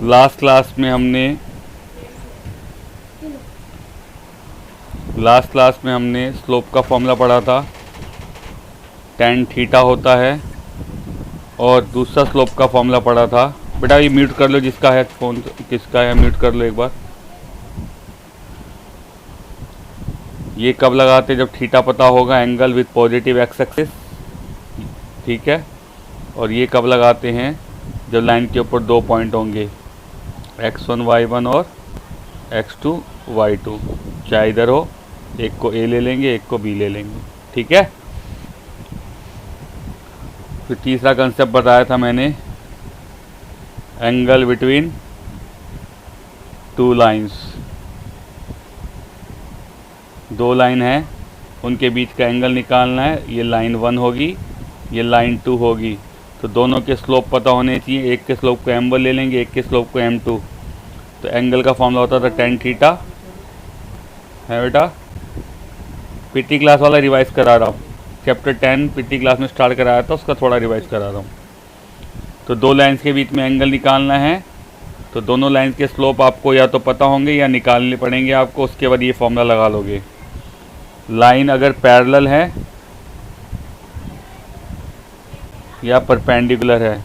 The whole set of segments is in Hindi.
लास्ट क्लास में हमने स्लोप का फॉर्मूला पढ़ा था। tan थीटा होता है, और दूसरा स्लोप का फॉर्मूला पढ़ा था। बेटा ये म्यूट कर लो, जिसका है फ़ोन किसका है म्यूट कर लो एक बार। ये कब लगाते हैं? जब थीटा पता होगा, angle with positive x axis, ठीक है। और ये कब लगाते हैं? जब लाइन के ऊपर दो पॉइंट होंगे, x1 y1 और x2 y2, चाहे इधर हो, एक को A ले लेंगे, एक को B ले लेंगे, ठीक है। फिर तीसरा कंसेप्ट बताया था मैंने, एंगल बिटवीन टू लाइंस। दो लाइन है, उनके बीच का एंगल निकालना है। ये लाइन 1 होगी, ये लाइन 2 होगी, तो दोनों के स्लोप पता होने चाहिए। एक के स्लोप को m1 ले लेंगे, एक के स्लोप को m2। तो एंगल का फॉर्मूला होता था tan थीटा, है बेटा। पीटी क्लास वाला रिवाइज करा रहा हूँ, चैप्टर 10 पीटी क्लास में स्टार्ट कराया था, उसका थोड़ा रिवाइज करा रहा हूँ। तो दो लाइंस के बीच में एंगल निकालना है, तो दोनों लाइंस के स्लोप आपको या तो पता होंगे या निकालने पड़ेंगे आपको। उसके बाद ये फॉर्मूला लगा लोगे। लाइन अगर पैरेलल है या परपेंडिकुलर है,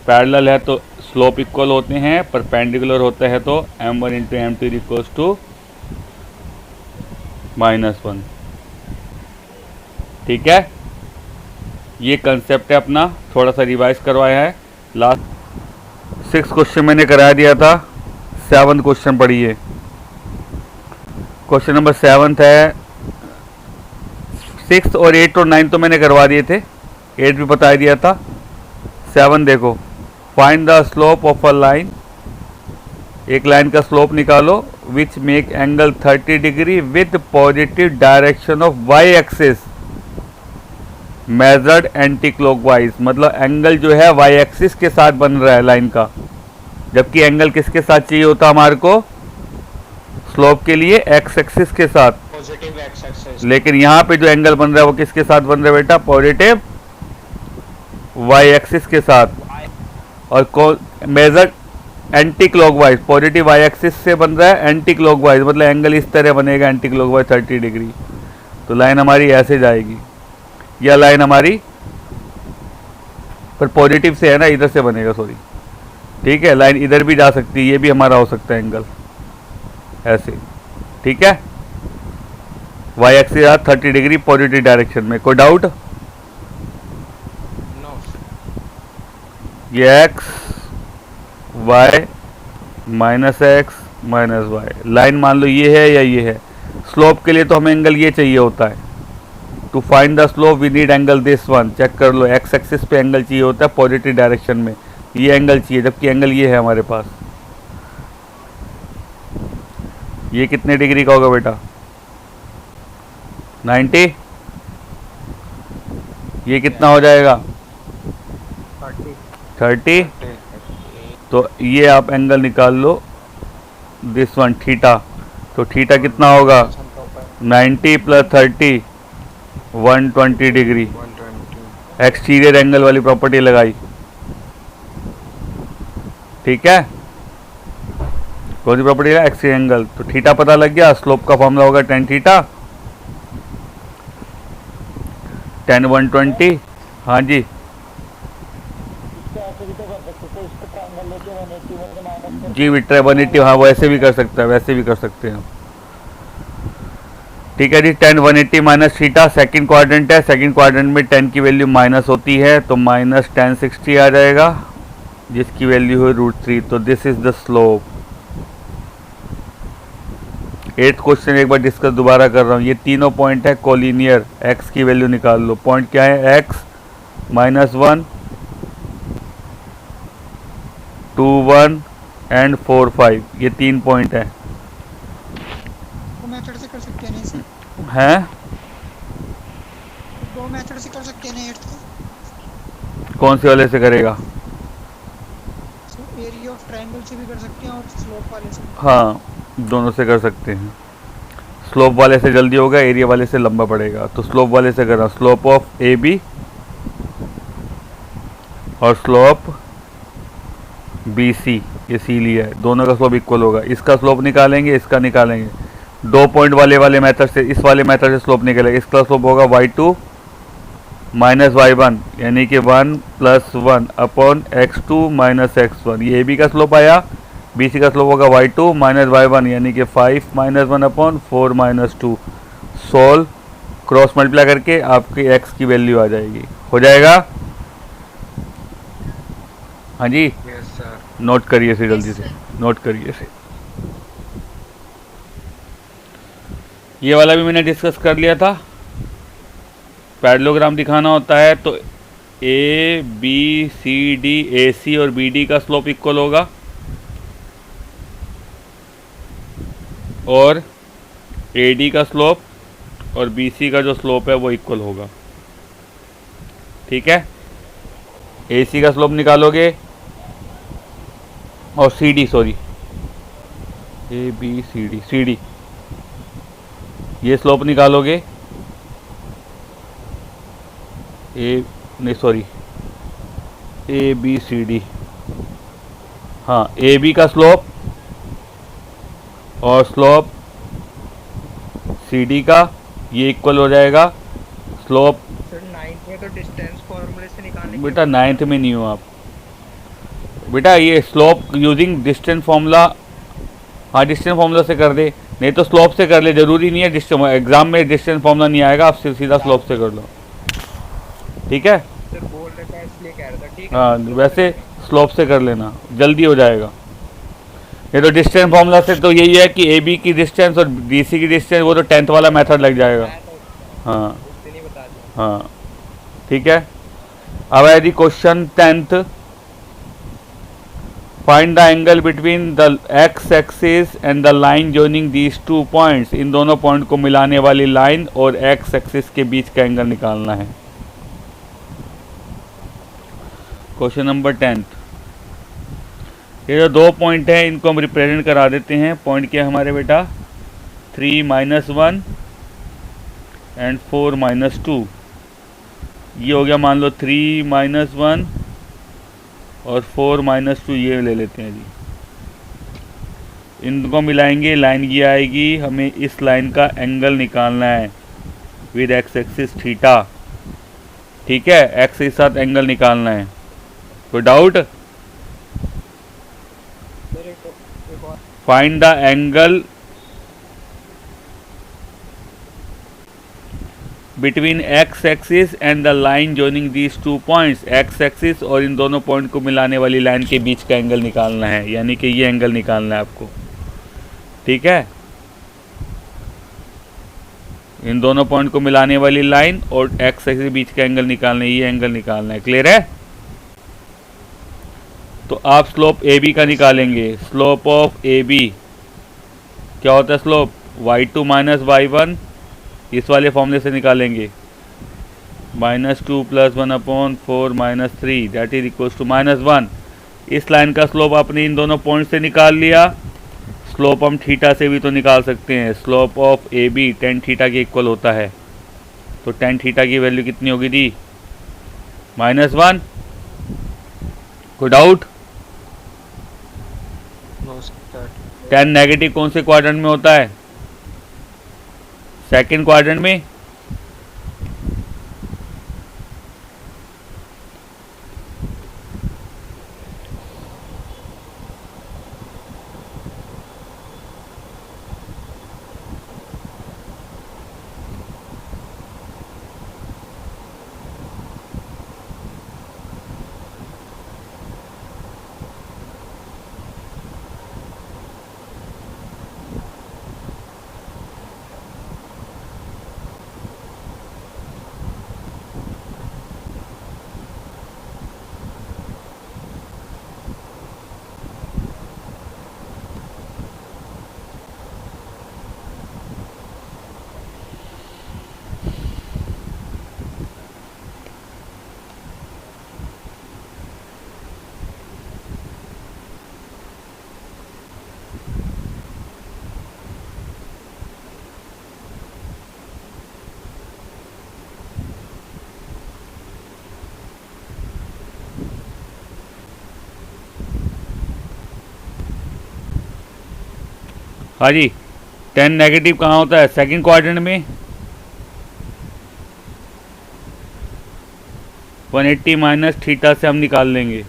पैरेलल है तो स्लोप इक्वल होते हैं, परपेंडिकुलर होता है तो m1 into m2 equals to -1, ठीक है। ये कंसेप्ट है अपना, थोड़ा सा रिवाइज करवाया है। लास्ट 6 क्वेश्चन मैंने करा दिया था, 7 क्वेश्चन पढ़िए। क्वेश्चन नंबर 7 है, 6 और 8 और 9 तो मैंने करवा दिए थे, 8 भी बता दिया था। 7 देखो, find the slope of a line. एक लाइन का स्लोप निकालो, which make angle 30 degree with positive direction of y axis measured anti clockwise. मतलब एंगल जो है वाई एक्सिस के साथ बन रहा है लाइन का, जबकि एंगल किसके साथ चाहिए होता हमारे को? स्लोप के लिए एक्स एक्सिस के साथ, पॉजिटिव एक्स एक्सिस। लेकिन यहाँ पे जो एंगल बन रहा है वो किसके साथ बन रहा है बेटा? पॉजिटिव वाई एक्सिस के साथ। और measure anti clockwise, positive y axis से बन रहा है एंटी क्लॉकवाइज, मतलब एंगल इस तरह बनेगा एंटी क्लॉकवाइज 30 डिग्री। तो लाइन हमारी ऐसे जाएगी, यह लाइन हमारी पर पॉजिटिव से है ना, इधर से बनेगा, सॉरी, ठीक है। लाइन इधर भी जा सकती है, ये भी हमारा हो सकता है एंगल ऐसे, ठीक है। Y axis 30 degree positive direction में। कोई डाउट? ये x y minus x minus y, line मान लो ये है या ये है। स्लोप के लिए तो हमें एंगल ये चाहिए होता है। To find the slope we need angle this one. Check कर लो, एक्स एक्सिस पे एंगल चाहिए होता है पॉजिटिव डायरेक्शन में, ये एंगल चाहिए, जबकि एंगल ये है हमारे पास। ये कितने डिग्री का होगा बेटा? 90। ये कितना हो जाएगा? 30। तो ये आप एंगल निकाल लो, दिस वन थीटा। तो थीटा कितना होगा? 90 प्लस 30 120 डिग्री। एक्सटीरियर एंगल वाली प्रॉपर्टी लगाई, ठीक है। कौन सी प्रॉपर्टी है? Exterior angle. तो थीटा पता लग गया, स्लोप का फॉर्मूला होगा tan थीटा, tan 120। हाँ जी, जी विट्रे 180, हाँ वैसे भी कर सकता है, वैसे भी कर सकते हैं, ठीक है जी। tan 180 minus theta, second quadrant है, सेकंड क्वाड्रेंट में tan की वैल्यू माइनस होती है, तो माइनस tan 60 आ जाएगा, जिसकी वैल्यू है √3। तो this is the slope. 8th question एक बार डिस्कस दोबारा कर रहा हूँ। ये तीनों पॉइंट है कोलिनियर, x की वैल्यू निकाल लो। पॉइंट क्या है? x -1 2 1 एंड 4 5, ये 3 पॉइंट है। दो मेथड से कर सकते हैं इसे? हैं? दो मेथड से कर सकते हैं 8th को? कौन से वाले से करेगा? एरिया ऑफ ट्रायंगल से भी कर सकते हैं और स्लोप वाले से। हाँ, दोनों से कर सकते हैं। स्लोप वाले से जल्दी होगा, एरिया वाले से लंबा पड़ेगा। तो स्लोप वाले से करना, स्लोप ऑफ ए बी और स्लोप बी सी, ये सी लिया है, दोनों का स्लोप इक्वल होगा। इसका स्लोप निकालेंगे, इसका निकालेंगे, 2 पॉइंट वाले मेथड से, इस वाले मेथड से स्लोप निकलेगा। इसका स्लोप होगा y2 माइनस y1 यानी कि 1 + 1 अपॉन x2 माइनस x1। ये ए बी का स्लोप आया। बी सी का स्लोप होगा y2 माइनस y1 यानी कि 5 - 1 अपॉन 4 - 2। सोल्व, क्रॉस मल्टीप्लाई करके आपकी x की वैल्यू आ जाएगी। हो जाएगा? हाँ जी, यस सर। नोट करिए इसे, जल्दी यस से सर। नोट करिए इसे। ये वाला भी मैंने डिस्कस कर लिया था। पैरेललोग्राम दिखाना होता है तो ए बी सी डी, ए सी और बी डी का स्लोप इक्वल होगा और ए डी का स्लोप और बी सी का जो स्लोप है वो इक्वल होगा। ठीक है, ए सी का स्लोप निकालोगे और C D, sorry A B C D, ये स्लोप निकालोगे, ए नहीं sorry A B C D, हाँ ए बी का स्लोप और स्लोप सी डी का ये इक्वल हो जाएगा। स्लोप सर 9th में तो डिस्टेंस फॉर्मूले से निकालने की बेटा 9th में नहीं हो आप बेटा, ये स्लोप यूजिंग डिस्टेंस फॉर्मूला, हाँ डिस्टेंस फॉर्मूला से कर दे, नहीं तो स्लोप से कर ले, ज़रूरी नहीं है डिस्टेंस, एग्जाम में डिस्टेंस फॉर्मूला नहीं आएगा, आप सीधा स्लोप से कर लो। ठीक है, सर बोल रहे थे इसलिए कह रहा था। ठीक है, हाँ वैसे स्लोप से कर लेना, जल्दी हो जाएगा। ये तो डिस्टेंस फॉर्मूला से तो यही है कि ए बी की डिस्टेंस और बी सी की डिस्टेंस, वो तो 10th वाला मेथड लग जाएगा। मैं तो हाँ उस दिन ही बता दिया। हाँ ठीक है। अब है the question 10th, find the angle between the x axis and the line joining these 2 points. इन दोनों पॉइंट को मिलाने वाली लाइन और एक्स एक्सिस के बीच का एंगल निकालना है। क्वेश्चन नंबर 10th, ये जो 2 पॉइंट हैं इनको हम रिप्रेजेंट करा देते हैं। पॉइंट क्या है हमारे बेटा, 3 - 1 एंड 4 - 2। ये हो गया मान लो 3 - 1 और 4 - 2, ये ले लेते हैं जी। इनको मिलाएंगे, लाइन ये आएगी, हमें इस लाइन का एंगल निकालना है विद एक्स एक्सिस थीटा। ठीक है, एक्स के साथ एंगल निकालना है। कोई doubt? Find the angle between x axis and the line joining these 2 points. X axis और इन दोनों पॉइंट को मिलाने वाली लाइन के बीच का एंगल निकालना है, यानी कि ये एंगल निकालना है आपको। ठीक है, इन दोनों पॉइंट को मिलाने वाली लाइन और एक्स एक्सिस के बीच का एंगल निकालना है, ये एंगल निकालना है। क्लियर है? तो आप स्लोप ए बी का निकालेंगे। स्लोप ऑफ ए बी क्या होता है? स्लोप y2 माइनस y1, इस वाले फॉर्मूले से निकालेंगे, -2 + 1 upon 4 - 3 that is equals to -1। इस लाइन का स्लोप आपने इन दोनों पॉइंट से निकाल लिया। स्लोप हम थीटा से भी तो निकाल सकते हैं। Slope of A B tan theta के इक्वल होता है, तो tan थीटा की वैल्यू कितनी होगी दी? -1। कोई doubt? No sir. tan negative कौन से क्वाड्रेंट में होता है? सेकंड क्वाड्रेंट में। हाँ जी, 10 नेगेटिव कहाँ होता है? सेकंड क्वाड्रेंट में। 180 माइनस थीटा से हम निकाल लेंगे।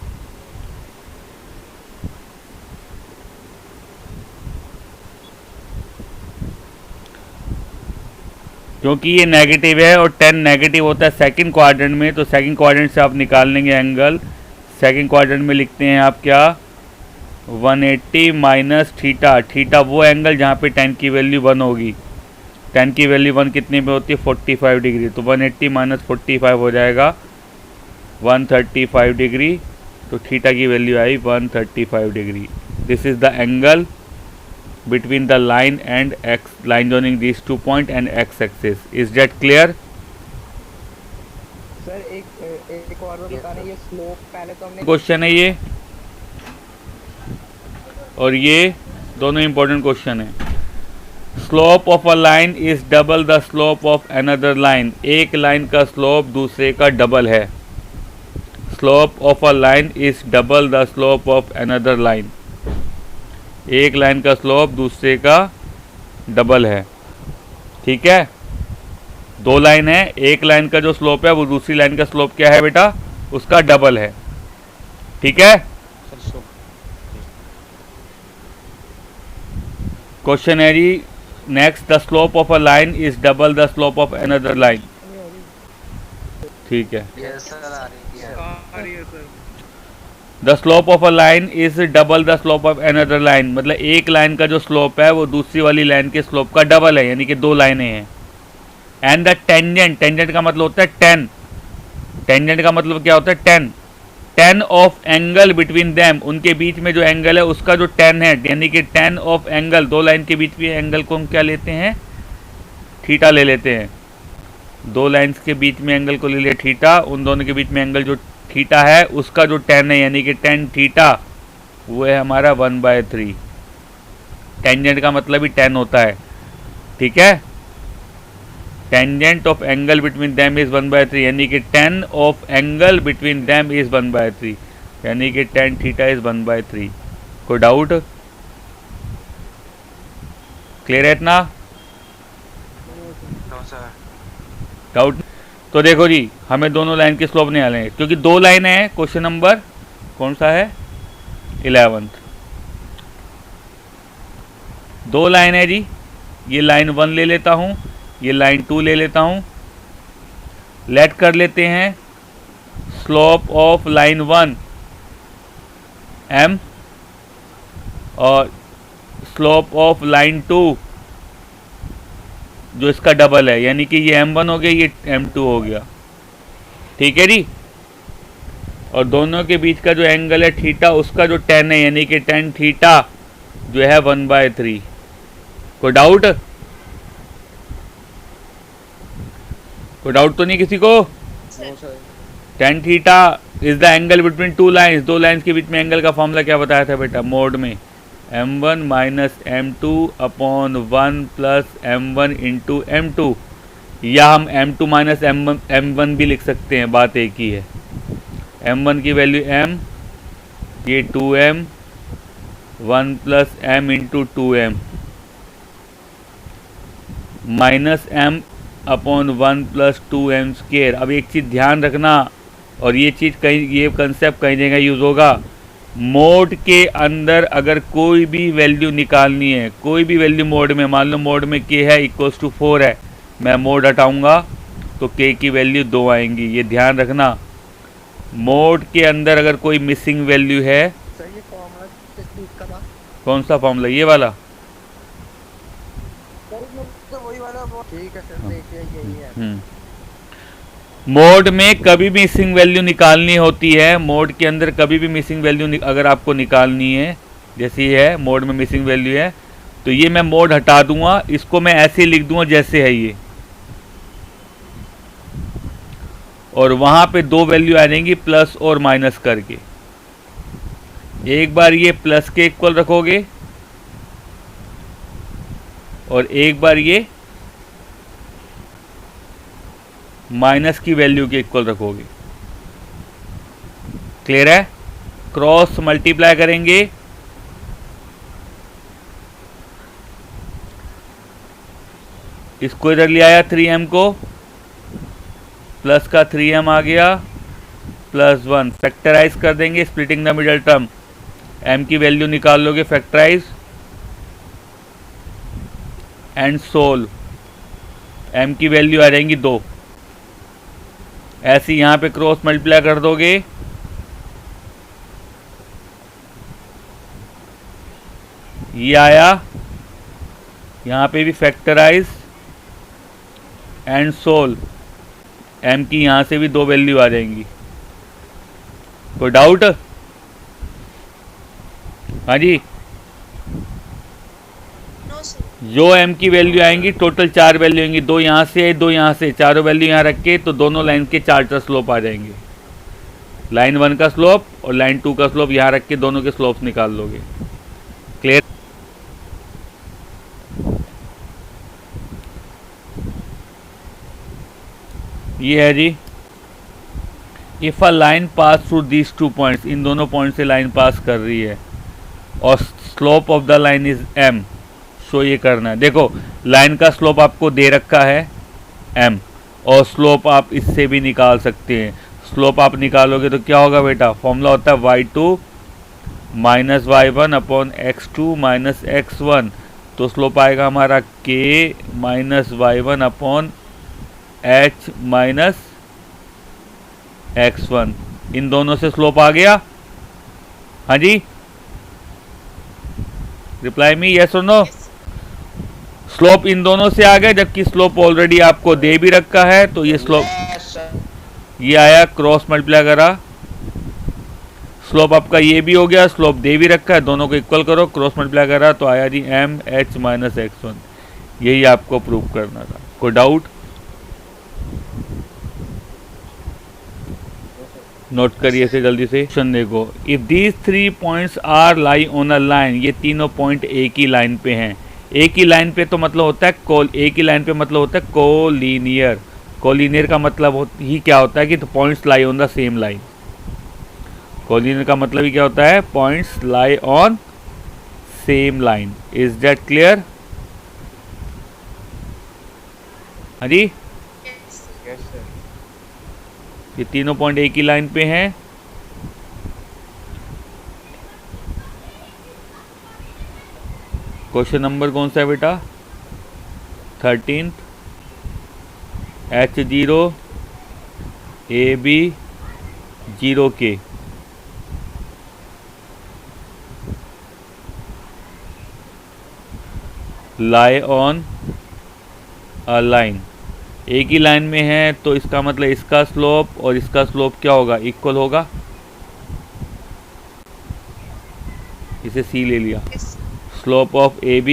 क्योंकि ये नेगेटिव है और 10 नेगेटिव होता है सेकंड क्वाड्रेंट में, तो सेकंड क्वाड्रेंट से आप निकाल लेंगे एंगल। सेकंड क्वाड्रेंट में लिखते हैं आप क्या? 180 माइनस थीटा। थीटा वो एंगल जहाँ पे 10 की वैल्यू 1 होगी। 10 की वैल्यू 1 कितने पे होती है? 45 डिग्री। तो 180 माइनस 45 हो जाएगा 135 डिग्री। तो थीटा की value I 135 degree. This is the angle between the line and x line joining these 2 point and x axis. Is that clear? Sir एक और बार बताना, ये स्लोप पहले तो हमने क्वेश्चन है ये, और ये दोनों इंपॉर्टेंट क्वेश्चन है। Slope of a line is double the slope of another line. एक लाइन का स्लोप दूसरे का डबल है। Slope of a line is double the slope of another line. एक लाइन का स्लोप दूसरे का डबल है। ठीक है, दो लाइन है, एक लाइन का जो स्लोप है वो दूसरी लाइन का स्लोप क्या है बेटा? उसका डबल है। ठीक है, क्वेश्चन है जी next, the slope of a line is double the slope of another line. ठीक है, the slope of a line is double the slope of another line. मतलब एक लाइन का जो स्लोप है वो दूसरी वाली लाइन के स्लोप का डबल है, यानी कि दो लाइनें हैं। एंड द टेंजेंट, टेंजेंट का मतलब होता है 10। टेंजेंट का मतलब क्या होता है? 10। 10 ऑफ एंगल बिटवीन देम, उनके बीच में जो एंगल है उसका जो 10 है, यानी कि 10 ऑफ एंगल, दो लाइन के बीच में एंगल को हम क्या लेते हैं? थीटा ले लेते हैं। दो लाइन्स के बीच में एंगल को ले लिया थीटा, उन दोनों के बीच में एंगल जो थीटा है उसका जो 10 है, यानी कि 10 थीटा, वो है हमारा 1/3। टेंजेंट का मतलब ही 10 होता है। ठीक है, tangent of angle between them is 1/3, यानी कि 10 of angle between them is 1/3, यानी कि 10 थीटा इज 1/3। कोई डाउट? क्लियर है इतना? डाउट? तो देखो जी, हमें दोनों लाइन के स्लोप निकालने हैं, क्योंकि दो लाइन है। क्वेश्चन नंबर कौन सा है? 11। दो लाइन है जी, ये लाइन 1 ले लेता हूँ, ये लाइन 2 ले लेता हूँ। लेट कर लेते हैं स्लोप ऑफ लाइन 1 m और स्लोप ऑफ लाइन 2 जो इसका डबल है, यानी कि ये m1 हो गया, ये m2 हो गया। ठीक है जी, और दोनों के बीच का जो एंगल है थीटा, उसका जो 10 है, यानी कि 10 थीटा जो है 1/3। कोई डाउट? कोई डाउट तो नहीं किसी को? 10 theta is the angle between two lines. दो लाइन्स के बीच में एंगल का फॉर्मूला क्या बताया था बेटा? मोड में m1 minus m2 upon 1 plus m1 into m2, या हम m2 माइनस m1 भी लिख सकते हैं, बात एक ही है। m1 की वैल्यू m, ये 2m, 1 plus m into 2m minus m upon 1 plus 2m square. अब एक चीज़ ध्यान रखना, और ये चीज़ कहीं, ये कंसेप्ट कई जगह यूज़ होगा। मोड के अंदर अगर कोई भी वैल्यू निकालनी है, कोई भी वैल्यू मोड में, मान लो मोड में k है इक्वल्स टू 4 है, मैं मोड हटाऊंगा तो k की वैल्यू 2 आएंगी। ये ध्यान रखना, मोड के अंदर अगर कोई मिसिंग वैल्यू है। सर ये फॉर्मूला किस चीज का था? कौन सा फॉर्मूला? ये वाला। तो वही वाला ठीक है सर, देखिए यही है। मोड में कभी भी मिसिंग वैल्यू निकालनी होती है। मोड के अंदर कभी भी मिसिंग वैल्यू अगर आपको निकालनी है, जैसे ये है मोड में मिसिंग वैल्यू है, तो ये मैं मोड हटा दूंगा, इसको मैं ऐसे लिख दूंगा जैसे है ये, और वहां पे दो वैल्यू आ जाएंगी प्लस और माइनस करके। एक बार ये प्लस के इक्वल रखोगे और एक बार ये माइनस की वैल्यू के इक्वल रखोगे। क्लियर है? क्रॉस मल्टीप्लाई करेंगे इसको इधर ले आया 3m को, प्लस का 3m आ गया, +1 फैक्टराइज कर देंगे, splitting the middle term, m की वैल्यू निकाल लोगे, फैक्टराइज एंड सोल्व, m की वैल्यू आ जाएंगी 2। ऐसे यहाँ पे क्रॉस मल्टीप्लाई कर दोगे, ये आया, यहाँ पे भी फैक्टराइज एंड सोल्व, m की यहाँ से भी 2 वैल्यू आ जाएंगी। कोई डाउट? हाँ जी, जो m की वैल्यू आएंगी टोटल 4 वैल्यू आएंगी, 2 यहाँ से 2 यहाँ से, चारों वैल्यू यहाँ रख के तो दोनों लाइन के चार्टर स्लोप आ जाएंगे। लाइन 1 का स्लोप और लाइन 2 का स्लोप यहाँ रख के दोनों के स्लोप्स निकाल लोगे। क्लियर? ये है जी, if a line pass through these 2 points, इन दोनों पॉइंट से लाइन पास कर रही है और slope of the line is m, so ये करना है। देखो लाइन का स्लोप आपको दे रखा है m, और स्लोप आप इससे भी निकाल सकते हैं। स्लोप आप निकालोगे तो क्या होगा बेटा, फॉर्मूला होता है y2 minus y1 upon x2 minus x1, तो स्लोप आएगा हमारा k minus y1 upon h minus x1। इन दोनों से स्लोप आ गया? हाँ जी, रिप्लाई मी यस और नो। स्लोप इन दोनों से आ गया, जबकि स्लोप ऑलरेडी आपको दे भी रखा है, तो ये स्लोप ये आया, क्रॉस मल्टीप्लाई करा, स्लोप आपका ये भी हो गया, स्लोप दे भी रखा है, दोनों को इक्वल करो, क्रॉस मल्टीप्लाई करा तो आया जी m h माइनस x1। यही आपको प्रूव करना था। कोई डाउट? नोट करिए इसे जल्दी से। क्वेश्चन देखो, if these 3 points are lie on a line, ये तीनों पॉइंट एक ही लाइन पे हैं। एक ही लाइन पे तो मतलब होता है एक ही लाइन पे मतलब होता है कोलिनियर। कोलिनियर का मतलब ही क्या होता है कि तो points lie on the same line. Collinear का मतलब ही क्या होता है, points lie on same line. Is that clear? हाँ जी, ये तीनों पॉइंट एक ही लाइन पे हैं। क्वेश्चन नंबर कौन सा है बेटा? 13th, H0 AB 0K। Lie on a line, एक ही लाइन में है तो इसका मतलब इसका स्लोप और इसका स्लोप क्या होगा, इक्वल होगा। इसे C ले लिया। Slope of AB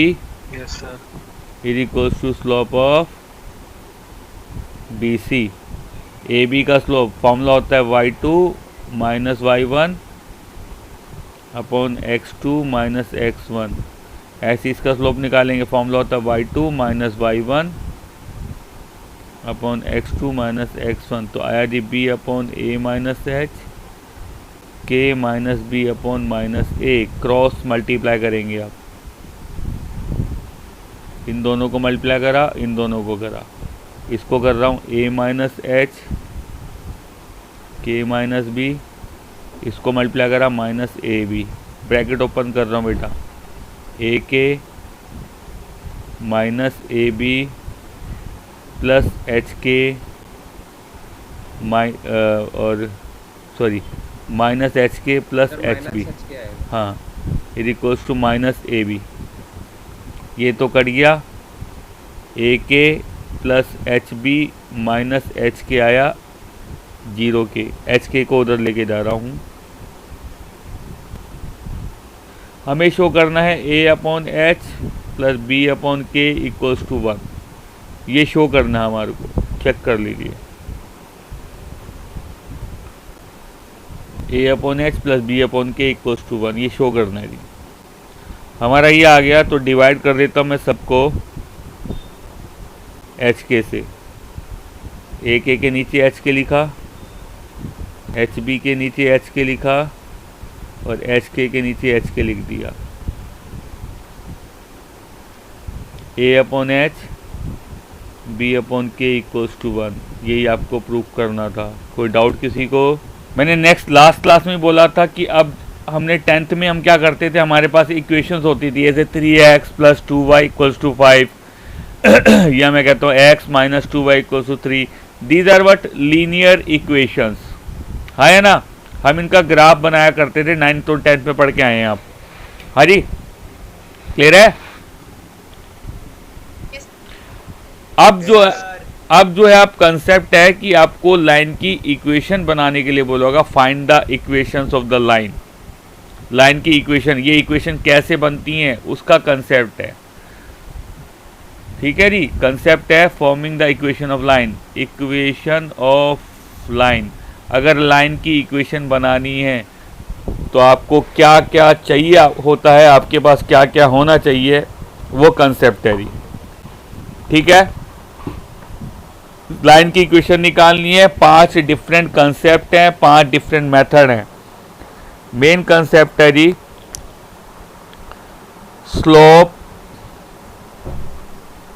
is equals to slope of BC। AB का स्लोप फॉर्मूला होता है y2 minus y1 upon x2 minus x1। ऐसे इसका स्लोप निकालेंगे, फॉर्मूला होता है y2 minus y1 upon x2 minus x1। तो आया जी b upon a minus h, k minus b upon minus a। Cross multiply करेंगे आप, इन दोनों को मल्टीप्लाई करा, इन दोनों को करा, इसको कर रहा हूँ a minus h, k minus b, इसको मल्टीप्लाई करा minus a b। Bracket open कर रहा हूँ बेटा, a k minus a b plus h k और sorry minus h k plus h b, हाँ, is equals to minus a b. ये तो कट गया, a k plus h b minus h k आया 0K। एच के को उधर लेके जा रहा हूँ। हमें शो करना है a upon H plus B upon के इक्वल्स टू 1। ये शो करना है हमारे को, चेक कर लीजिए। a upon H plus B upon के इक्वल्स टू 1, ये शो करना है जी। हमारा ये आ गया तो डिवाइड कर देता हूँ मैं सबको एच के से। ए के नीचे एच के लिखा, एच बी के नीचे एच के लिखा और एच के नीचे एच के लिख दिया। a upon H B upon के इक्वल्स टू 1, यही आपको प्रूव करना था। कोई डाउट किसी को? मैंने नेक्स्ट लास्ट क्लास में बोला था कि अब हमने 10th में हम क्या करते थे, हमारे पास इक्वेशंस होती थी ऐसे 3x + 2y = 5 या मैं कहता हूँ x - 2y = 3। These are what linear equations, है ना। हम इनका ग्राफ बनाया करते थे, 9th और 10th में पढ़ के आए हैं आप। हाँ जी, क्लियर है। अब जो है आप कंसेप्ट है कि आपको लाइन की इक्वेशन बनाने के लिए बोलोगा find the equations of the line. Line की इक्वेशन, ये इक्वेशन कैसे बनती हैं उसका कंसेप्ट है, ठीक है जी। कंसेप्ट है forming the equation of line, equation of line. अगर लाइन की इक्वेशन बनानी है तो आपको क्या क्या चाहिए होता है, आपके पास क्या क्या होना चाहिए, वो कंसेप्ट है जी, ठीक है। लाइन की इक्वेशन निकालनी है, 5 डिफरेंट कंसेप्ट हैं, 5 डिफरेंट मेथड हैं। मेन कंसेप्ट है जी स्लोप,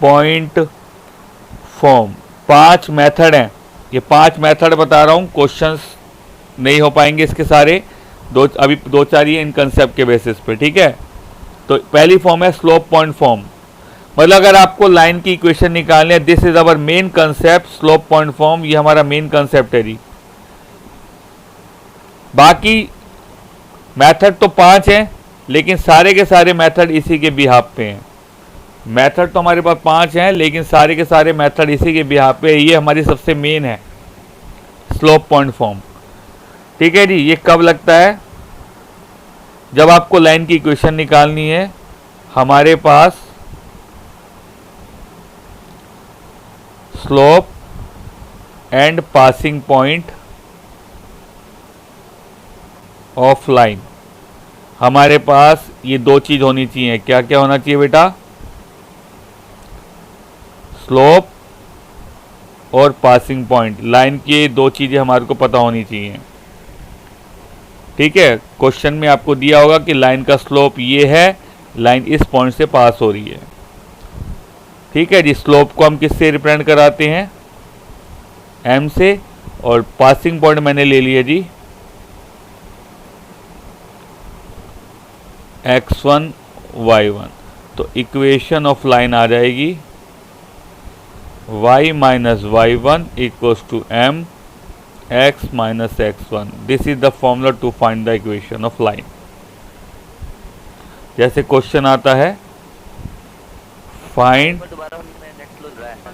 पॉइंट, फॉर्म। 5 मेथड हैं, ये 5 मेथड बता रहा हूँ, क्वेश्चंस नहीं हो पाएंगे इसके सारे, अभी 2-4 ही इन कंसेप्ट के बेसिस पे, ठीक है। तो पहली फॉर्म है स्लोप पॉइंट फॉर्म, मतलब अगर आपको लाइन की इक्वेशन निकालनी है, this is our main concept slope point form, ये हमारा मेन कंसेप्ट है जी। बाकी मेथड तो 5 हैं, लेकिन सारे के सारे मेथड इसी के बिहाफ पे हैं। मेथड तो हमारे पास 5 हैं, लेकिन सारे के सारे मेथड इसी के बिहाफ पे, ये हमारी सबसे मेन है स्लोप पॉइंट फॉर्म, ठीक है जी। ये कब लगता है, जब आपको लाइन की इक्वेशन निकालनी है, हमारे पास slope and passing point of line, हमारे पास ये 2 चीज होनी चाहिए। क्या क्या होना चाहिए बेटा? स्लोप और पासिंग पॉइंट, लाइन की 2 चीजें हमारे को पता होनी चाहिए, ठीक है। क्वेश्चन में आपको दिया होगा कि लाइन का स्लोप ये है, लाइन इस पॉइंट से पास हो रही है, ठीक है जी। स्लोप को हम किससे रिप्रेजेंट कराते हैं? m से, और पासिंग पॉइंट मैंने ले लिया जी x1 y1। तो इक्वेशन ऑफ लाइन आ जाएगी y - y1 = m x - x1। This is the formula to find the equation of line. जैसे क्वेश्चन आता है फाइंड